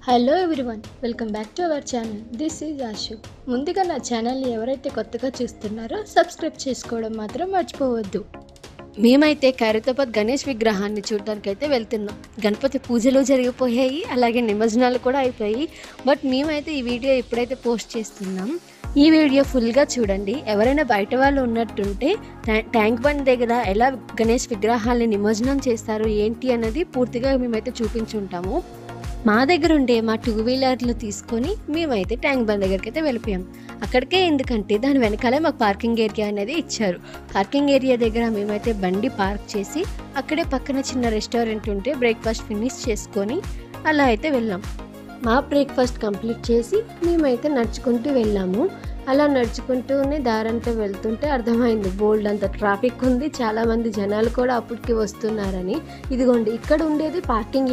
Hello everyone, welcome back to our channel. This is Ashu. ముందుగా నా ఛానల్ని ఎవరైతే కొత్తగా చూస్తున్నారో సబ్స్క్రైబ్ చేసుకోవడం మాత్రం మర్చిపోవద్దు. మేమైతే ఖైరతాబాద్ గణేష్ విగ్రహాన్ని చూడడానికి అయితే వెళ్తున్నాం. గణపతి పూజలు జరిగిపోయాయి, అలాగే నిమజ్జనాలు కూడా అయిపోయాయి. బట్ మేమైతే ఈ వీడియో ఎప్పుడైతే పోస్ట్ చేస్తున్నాం, ఈ వీడియో ఫుల్గా చూడండి. ఎవరైనా బయట వాళ్ళు ఉన్నట్టుంటే ట్యాంక్ బండ్ దగ్గర ఎలా గణేష్ విగ్రహాలని నిమజ్జనం చేస్తారు ఏంటి అన్నది పూర్తిగా మేమైతే చూపించుంటాము. మా దగ్గర ఉండే మా 2 వీలర్లు తీసుకొని మేమైతే ట్యాంక్ బండ్ దగ్గరికి అయితే వెళ్ళిపోయాం. అక్కడికే ఎందుకంటే దాని వెనకాలే మాకు పార్కింగ్ ఏరియా అనేది ఇచ్చారు. పార్కింగ్ ఏరియా దగ్గర మేమైతే బండి పార్క్ చేసి అక్కడే పక్కన చిన్న రెస్టారెంట్ ఉంటే బ్రేక్ఫాస్ట్ ఫినిష్ చేసుకొని అలా అయితే వెళ్ళాం. మా బ్రేక్ఫాస్ట్ కంప్లీట్ చేసి మేమైతే నడుచుకుంటూ వెళ్ళాము. అలా నడుచుకుంటూనే దారంతా వెళ్తుంటే అర్థమైంది బోల్డ్ అంత ట్రాఫిక్ ఉంది, చాలామంది జనాలు కూడా అప్పటికి వస్తున్నారని. ఇదిగోండి, ఇక్కడ ఉండేది పార్కింగ్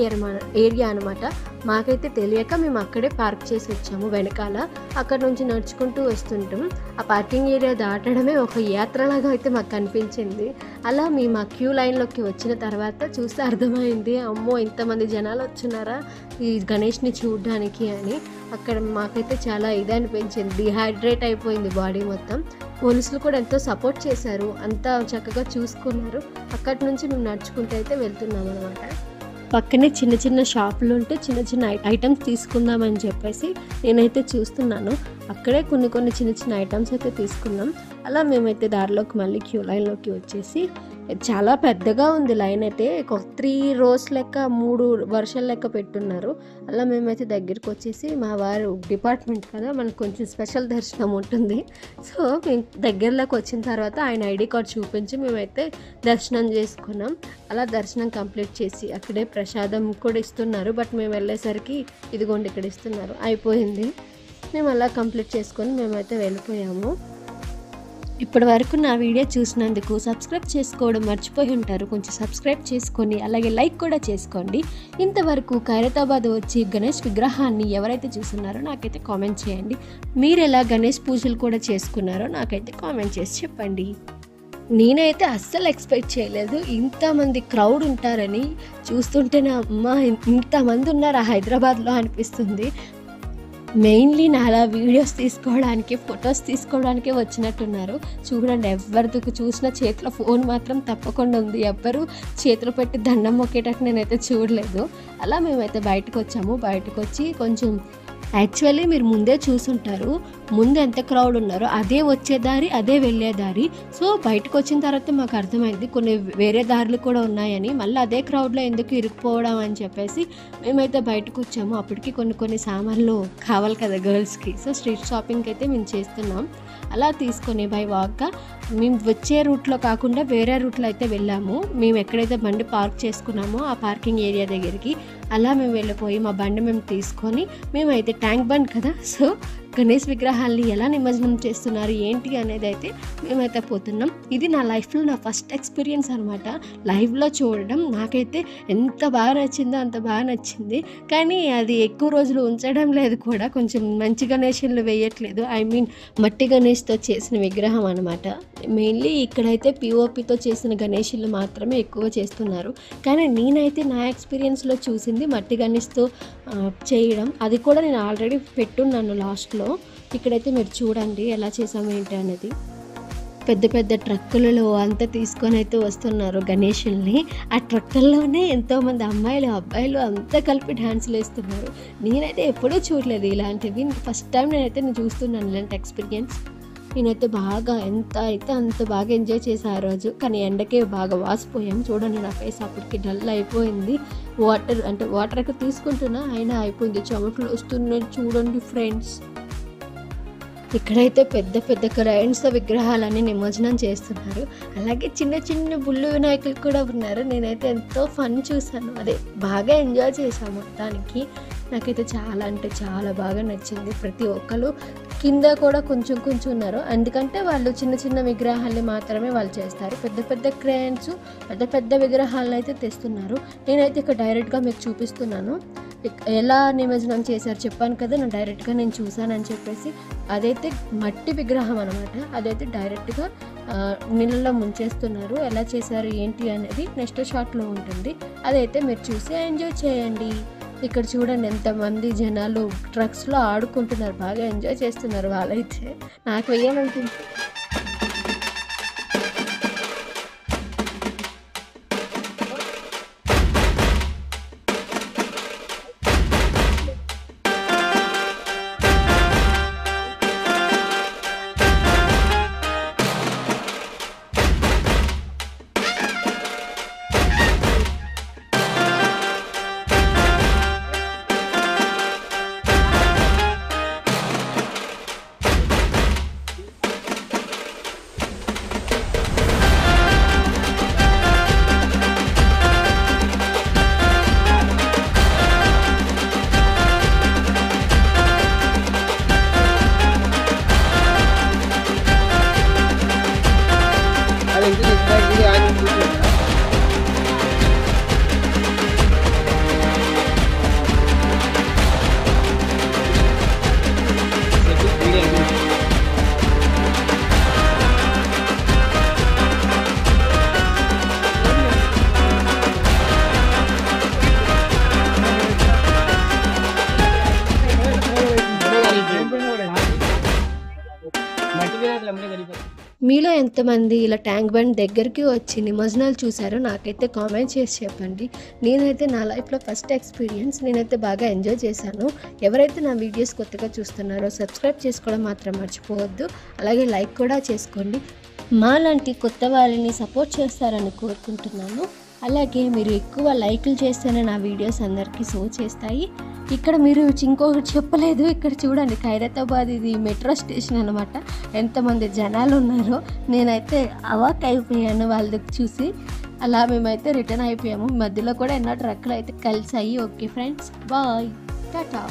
ఏరియా అనమాట. మాకైతే తెలియక మేము అక్కడే పార్క్ చేసి వచ్చాము వెనకాల. అక్కడ నుంచి నడుచుకుంటూ వస్తుంటాం. ఆ పార్కింగ్ ఏరియా దాటడమే ఒక యాత్రలాగా అయితే మాకు కనిపించింది. అలా మేము ఆ క్యూ లైన్లోకి వచ్చిన తర్వాత చూస్తే అర్థమైంది, అమ్మో ఇంతమంది జనాలు వచ్చున్నారా ఈ గణేష్ని చూడడానికి అని. అక్కడ మాకైతే చాలా ఇది అనిపించింది, డిహైడ్రేట్ అయిపోయింది బాడీ మొత్తం. పోలీసులు కూడా ఎంతో సపోర్ట్ చేశారు, అంతా చక్కగా చూసుకున్నారు. అక్కడి నుంచి మేము నడుచుకుంటూ అయితే వెళ్తున్నాం అనమాట. పక్కనే చిన్న చిన్న షాపులు ఉంటే చిన్న చిన్న ఐటమ్స్ తీసుకుందామని చెప్పేసి నేనైతే చూస్తున్నాను. అక్కడే కొన్ని చిన్న చిన్న ఐటమ్స్ అయితే తీసుకున్నాం. అలా మేమైతే దారిలోకి మళ్ళీ క్యూ లైన్లోకి వచ్చేసి, చాలా పెద్దగా ఉంది లైన్ అయితే, 3 rows లెక్క 3 వరుసల లెక్క పెట్టున్నారు. అలా మేమైతే దగ్గరికి వచ్చేసి, మా వారు డిపార్ట్మెంట్ కదా, మనకు కొంచెం స్పెషల్ దర్శనం ఉంటుంది. సో మేము దగ్గరలోకి వచ్చిన తర్వాత ఆయన ఐడి కార్డ్ చూపించి మేమైతే దర్శనం చేసుకున్నాం. అలా దర్శనం కంప్లీట్ చేసి అక్కడే ప్రసాదం కూడా ఇస్తున్నారు. బట్ మేము వెళ్ళేసరికి ఇదిగోండి ఇక్కడ ఇస్తున్నారు, అయిపోయింది. మేము అలా కంప్లీట్ చేసుకొని మేమైతే వెళ్ళిపోయాము. ఇప్పటి వరకు నా వీడియో చూసినందుకు సబ్స్క్రైబ్ చేసుకోవడం మర్చిపోయి ఉంటారు. కొంచెం సబ్స్క్రైబ్ చేసుకొని అలాగే లైక్ కూడా చేసుకోండి. ఇంతవరకు ఖైరతాబాద్ వచ్చి గణేష్ విగ్రహాన్ని ఎవరైతే చూస్తున్నారో నాకైతే కామెంట్ చేయండి. మీరు ఎలా గణేష్ పూజలు కూడా చేసుకున్నారో నాకైతే కామెంట్ చేసి చెప్పండి. నేనైతే అస్సలు ఎక్స్పెక్ట్ చేయలేదు ఇంతమంది క్రౌడ్ ఉంటారని. చూస్తుంటేనే అమ్మ ఇంతమంది ఉన్నారా హైదరాబాద్లో అనిపిస్తుంది. మెయిన్లీ నా అలా వీడియోస్ తీసుకోవడానికి, ఫొటోస్ తీసుకోవడానికే వచ్చినట్టున్నారు. చూడండి, ఎవరికి చూసిన చేతిలో ఫోన్ మాత్రం తప్పకుండా ఉంది. ఎవ్వరూ చేతులు పెట్టి దండం మొక్కేటట్టు నేనైతే చూడలేదు. అలా మేమైతే బయటకు వచ్చాము. బయటకు వచ్చి కొంచెం యాక్చువల్లీ మీరు ముందే చూసుంటారు ముందు ఎంత క్రౌడ్ ఉన్నారో, అదే వచ్చే దారి అదే వెళ్ళే దారి. సో బయటకు వచ్చిన తర్వాత మాకు అర్థమైంది కొన్ని వేరే దారులు కూడా ఉన్నాయని. మళ్ళీ అదే క్రౌడ్లో ఎందుకు ఇరుక్కుపోవడం అని చెప్పేసి మేమైతే బయటకు వచ్చాము. అప్పటికి కొన్ని సామాన్లు కావాలి కదా గర్ల్స్కి. సో స్ట్రీట్ షాపింగ్కి అయితే మేము చేస్తున్నాం. అలా తీసుకొని బై వాక్గా మేము వచ్చే రూట్లో కాకుండా వేరే రూట్లో అయితే వెళ్ళాము. మేము ఎక్కడైతే బండి పార్క్ చేసుకున్నామో ఆ పార్కింగ్ ఏరియా దగ్గరికి అలా మేము వెళ్ళిపోయి మా బండి మేము తీసుకొని మేమైతే ట్యాంక్ బండ్ కదా, సో గణేష్ విగ్రహాల్ని ఎలా నిమజ్జనం చేస్తున్నారు ఏంటి అనేది అయితే మేమైతే పోతున్నాం. ఇది నా లైఫ్లో నా ఫస్ట్ ఎక్స్పీరియన్స్ అనమాట. లైవ్లో చూడడం నాకైతే ఎంత బాగా నచ్చిందో అంత బాగా నచ్చింది. కానీ అది ఎక్కువ రోజులు ఉంచడం లేదు కూడా, కొంచెం మంచి గణేషులు వేయట్లేదు. మట్టి గణేష్తో చేసిన విగ్రహం అనమాట. మెయిన్లీ ఇక్కడైతే పిఓపితో చేసిన గణేషులు మాత్రమే ఎక్కువ చేస్తున్నారు. కానీ నేనైతే నా ఎక్స్పీరియన్స్లో చూసింది మట్టి గణేష్తో చేయడం. అది కూడా నేను ఆల్రెడీ పెట్టున్నాను లాస్ట్లో. ఇక్కడైతే మీరు చూడండి ఎలా చేసాము ఏంటి అనేది. పెద్ద ట్రక్కులలో అంతా తీసుకొని అయితే వస్తున్నారు గణేషుల్ని. ఆ ట్రక్కుల్లోనే ఎంతోమంది అమ్మాయిలు అబ్బాయిలు అంతా కలిపి డ్యాన్సులు వేస్తున్నారు. నేనైతే ఎప్పుడూ చూడలేదు ఇలాంటివి. ఫస్ట్ టైం నేను చూస్తున్నాను ఇలాంటి ఎక్స్పీరియన్స్. నేనైతే బాగా ఎంత అయితే అంత బాగా ఎంజాయ్ చేశాను ఆ రోజు. కానీ ఎండకే బాగా వాసిపోయాం. చూడండి నా ఫేస్ అప్పటికి డల్ అయిపోయింది. వాటర్ అయితే తీసుకుంటున్నా అయినా అయిపోయింది, చెమటలు వస్తున్నాయి. చూడండి ఫ్రెండ్స్, ఇక్కడైతే పెద్ద క్రైన్స్ విగ్రహాలన్నీ నిమజ్జనం చేస్తున్నారు. అలాగే చిన్న బుల్లు వినాయకులు కూడా ఉన్నారు. నేనైతే ఎంతో ఫన్ చూసాను, అదే బాగా ఎంజాయ్ చేశాను మొత్తానికి. నాకైతే చాలా అంటే చాలా బాగా నచ్చింది. ప్రతి ఒక్కరు కింద కూడా కొంచెం ఉన్నారు. ఎందుకంటే వాళ్ళు చిన్న విగ్రహాలని మాత్రమే వాళ్ళు చేస్తారు. పెద్ద క్రేన్స్ పెద్ద విగ్రహాలను అయితే తెస్తున్నారు. నేనైతే ఇక్కడ డైరెక్ట్గా మీకు చూపిస్తున్నాను ఎలా నిమజ్జనం చేశారు. చెప్పాను కదా నేను డైరెక్ట్గా చూశానని చెప్పేసి. అదైతే మట్టి విగ్రహం అనమాట. అదైతే డైరెక్ట్గా నీళ్ళలో ముంచేస్తున్నారు. ఎలా చేశారు ఏంటి అనేది నెక్స్ట్ షాట్లో ఉంటుంది. అదైతే మీరు చూసి ఎంజాయ్ చేయండి. ఇక్కడ చూడండి ఎంతమంది జనాలు ట్రక్స్లో ఆడుకుంటున్నారు, బాగా ఎంజాయ్ చేస్తున్నారు వాళ్ళైతే. నాకు వేయాలనుకుంటుంది. మీలో ఎంతమంది ఇలా ట్యాంక్ బండ్ దగ్గరికి వచ్చి నిమజ్జనాలు చూసారో నాకైతే కామెంట్ చేసి చెప్పండి. నేనైతే నా లైఫ్లో ఫస్ట్ ఎక్స్పీరియన్స్, నేనైతే బాగా ఎంజాయ్ చేశాను. ఎవరైతే నా వీడియోస్ కొత్తగా చూస్తున్నారో సబ్స్క్రైబ్ చేసుకోవడం మాత్రం మర్చిపోవద్దు, అలాగే లైక్ కూడా చేసుకోండి. మాలాంటి కొత్త వాళ్ళని సపోర్ట్ చేస్తారని కోరుకుంటున్నాను. అలాగే మీరు ఎక్కువ లైక్లు చేస్తేనే నా వీడియోస్ అందరికీ షో చేస్తాయి. ఇక్కడ మీరు ఇంకొకటి చెప్పలేదు, ఇక్కడ చూడండి ఖైరతాబాద్ ఇది మెట్రో స్టేషన్ అనమాట. ఎంతమంది జనాలు ఉన్నారో నేనైతే అవాక్ అయిపోయాను వాళ్ళకి చూసి. అలా మేమైతే రిటర్న్ అయిపోయాము. మధ్యలో కూడా ఎన్నో ట్రక్కులు అయితే కలిసాయి. Okay friends, bye, Tata.